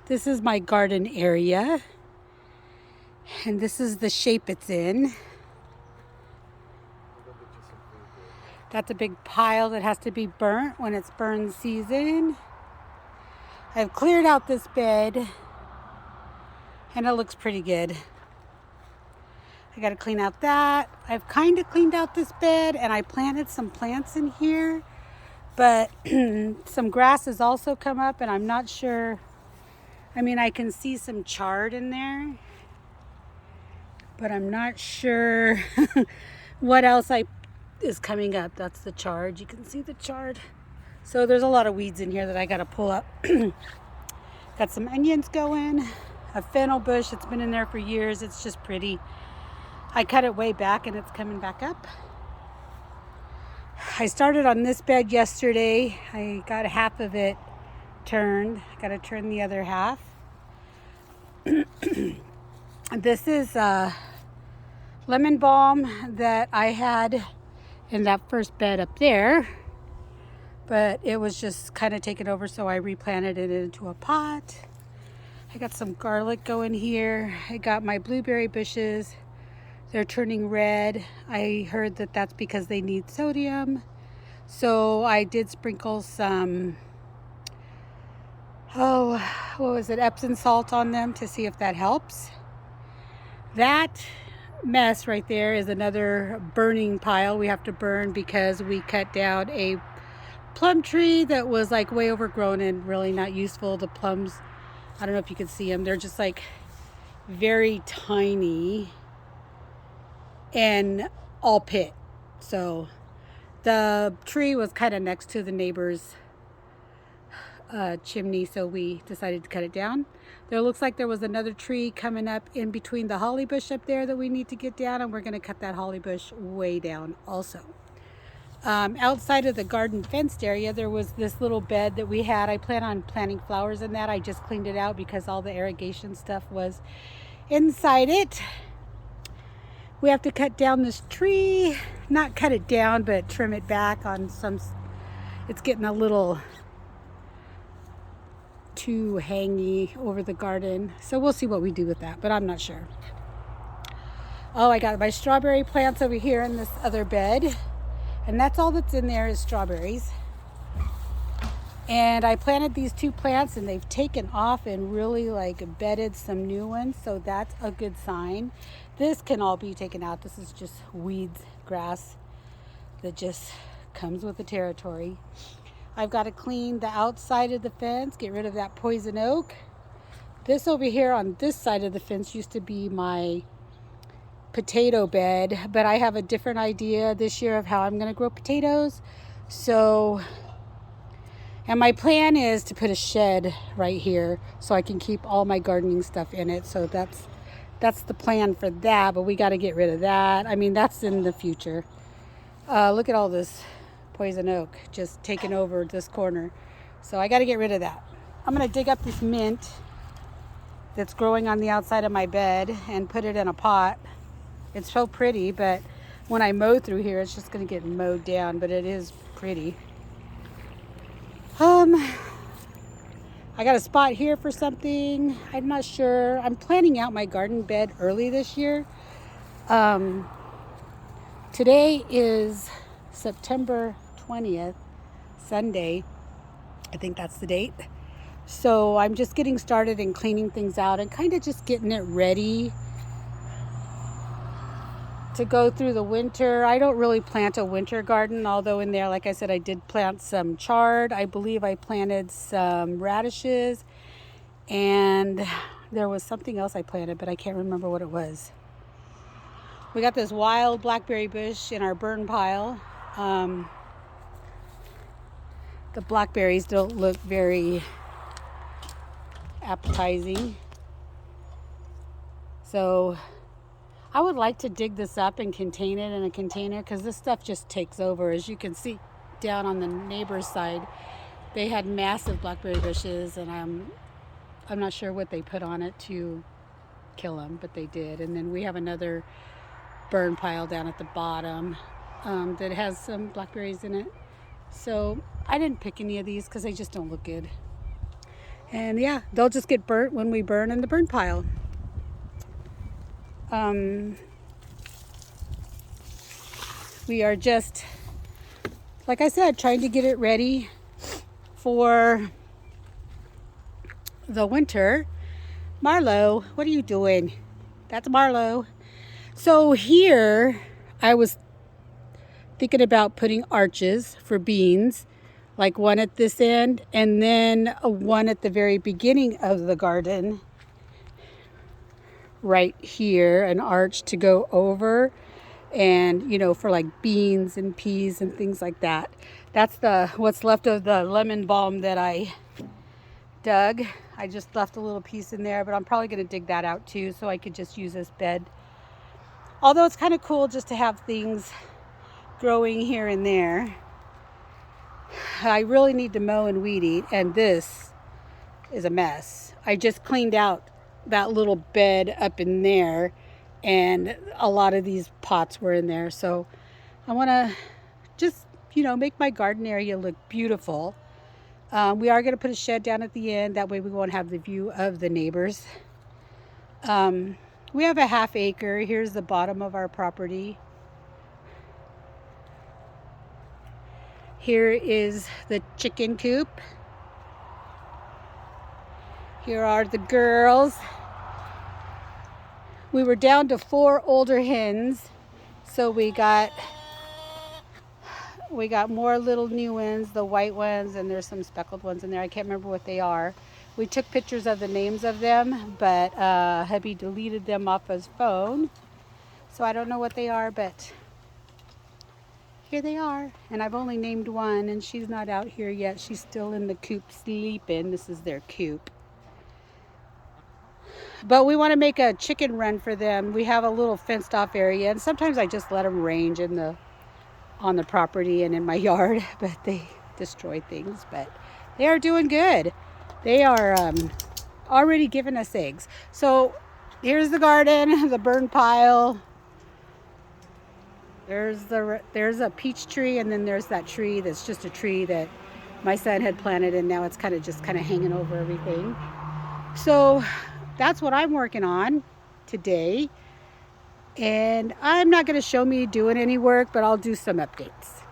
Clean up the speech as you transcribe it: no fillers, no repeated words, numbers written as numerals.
This is my garden area, and this is the shape it's in. That's a big pile that has to be burnt when it's burn season. I've cleared out this bed, and it looks pretty good. I got to clean out that. I've kind of cleaned out this bed, and I planted some plants in here, but some grass has also come up, and I'm not sure. I mean, I can see some chard in there, but I'm not sure what else is coming up. That's the chard. You can see the chard. So there's a lot of weeds in here that I got to pull up. Got some onions going, a fennel bush. It's been in there for years. It's just pretty. I cut it way back and it's coming back up. I started on this bed yesterday. I got half of it turned. I got to turn the other half. This is lemon balm that I had in that first bed up there, but it was just kind of taken over, so I replanted it into a pot. I got some garlic going here. I got my blueberry bushes. They're turning red. I heard that that's because they need sodium. So I did sprinkle some, Epsom salt on them to see if that helps. That mess right there is another burning pile we have to burn because we cut down a plum tree that was like way overgrown and really not useful. The plums, I don't know if you can see them. They're just like very tiny and all pit. So the tree was kind of next to the neighbor's chimney, so we decided to cut it down. There looks like there was another tree coming up in between the holly bush up there that we need to get down, and we're going to cut that holly bush way down also. Outside of the garden fenced area, there was this little bed that we had. I plan on planting flowers in that. I just cleaned it out because all the irrigation stuff was inside it. We have to cut down this tree, not cut it down, but trim it back on some. It's getting a little too hangy over the garden, so we'll see what we do with that, but I'm not sure. Oh, I got my strawberry plants over here in this other bed, and that's all that's in there is strawberries. And I planted these two plants and they've taken off and really like bedded some new ones, so that's a good sign. This can all be taken out. This is just weeds, grass that just comes with the territory. I've got to clean the outside of the fence, get rid of that poison oak. This over here on this side of the fence used to be my potato bed, but I have a different idea this year of how I'm going to grow potatoes. And my plan is to put a shed right here so I can keep all my gardening stuff in it. So that's the plan for that, but we got to get rid of that. I mean, that's in the future. Look at all this poison oak just taking over this corner, so I got to get rid of that. I'm going to dig up this mint that's growing on the outside of my bed and put it in a pot. It's so pretty, but when I mow through here it's just going to get mowed down, but it is pretty. I got a spot here for something. I'm not sure. I'm planning out my garden bed early this year. Today is September 20th, Sunday. I think that's the date. So I'm just getting started and cleaning things out and kind of just getting it ready to go through the winter. I don't really plant a winter garden, although in there, like I said, I did plant some chard. I believe I planted some radishes, and there was something else I planted, but I can't remember what it was. We got this wild blackberry bush in our burn pile. The blackberries don't look very appetizing. So I would like to dig this up and contain it in a container, because this stuff just takes over. As you can see down on the neighbor's side, they had massive blackberry bushes, and I'm not sure what they put on it to kill them, but they did. And then we have another burn pile down at the bottom that has some blackberries in it. So I didn't pick any of these because they just don't look good. And yeah, they'll just get burnt when we burn in the burn pile. We are just, like I said, trying to get it ready for the winter. Marlo, what are you doing? That's Marlo. So here, I was thinking about putting arches for beans, like one at this end and then one at the very beginning of the garden right here, an arch to go over, and you know, for like beans and peas and things like that. That's the what's left of the lemon balm that I dug. I just left a little piece in there, but I'm probably going to dig that out too so I could just use this bed. Although it's kind of cool just to have things growing here and there. I really need to mow and weed eat, and this is a mess. I just cleaned out that little bed up in there, and a lot of these pots were in there. So I want to just, you know, make my garden area look beautiful. We are going to put a shed down at the end. That way we won't have the view of the neighbors. We have a half acre. Here's the bottom of our property. Here is the chicken coop. Here are the girls. We were down to 4 older hens, so we got more little new ones, the white ones, and there's some speckled ones in there. I can't remember what they are. We took pictures of the names of them, but hubby deleted them off his phone, so I don't know what they are, but here they are. And I've only named one, and she's not out here yet. She's still in the coop sleeping. This is their coop. But we want to make a chicken run for them. We have a little fenced off area, and sometimes I just let them range on the property and in my yard, but they destroy things. But they are doing good. They are already giving us eggs. So here's the garden, the burn pile. There's a peach tree, and then there's that tree that's just a tree that my son had planted, and now it's kind of hanging over everything. So that's what I'm working on today. And I'm not going to show me doing any work, but I'll do some updates.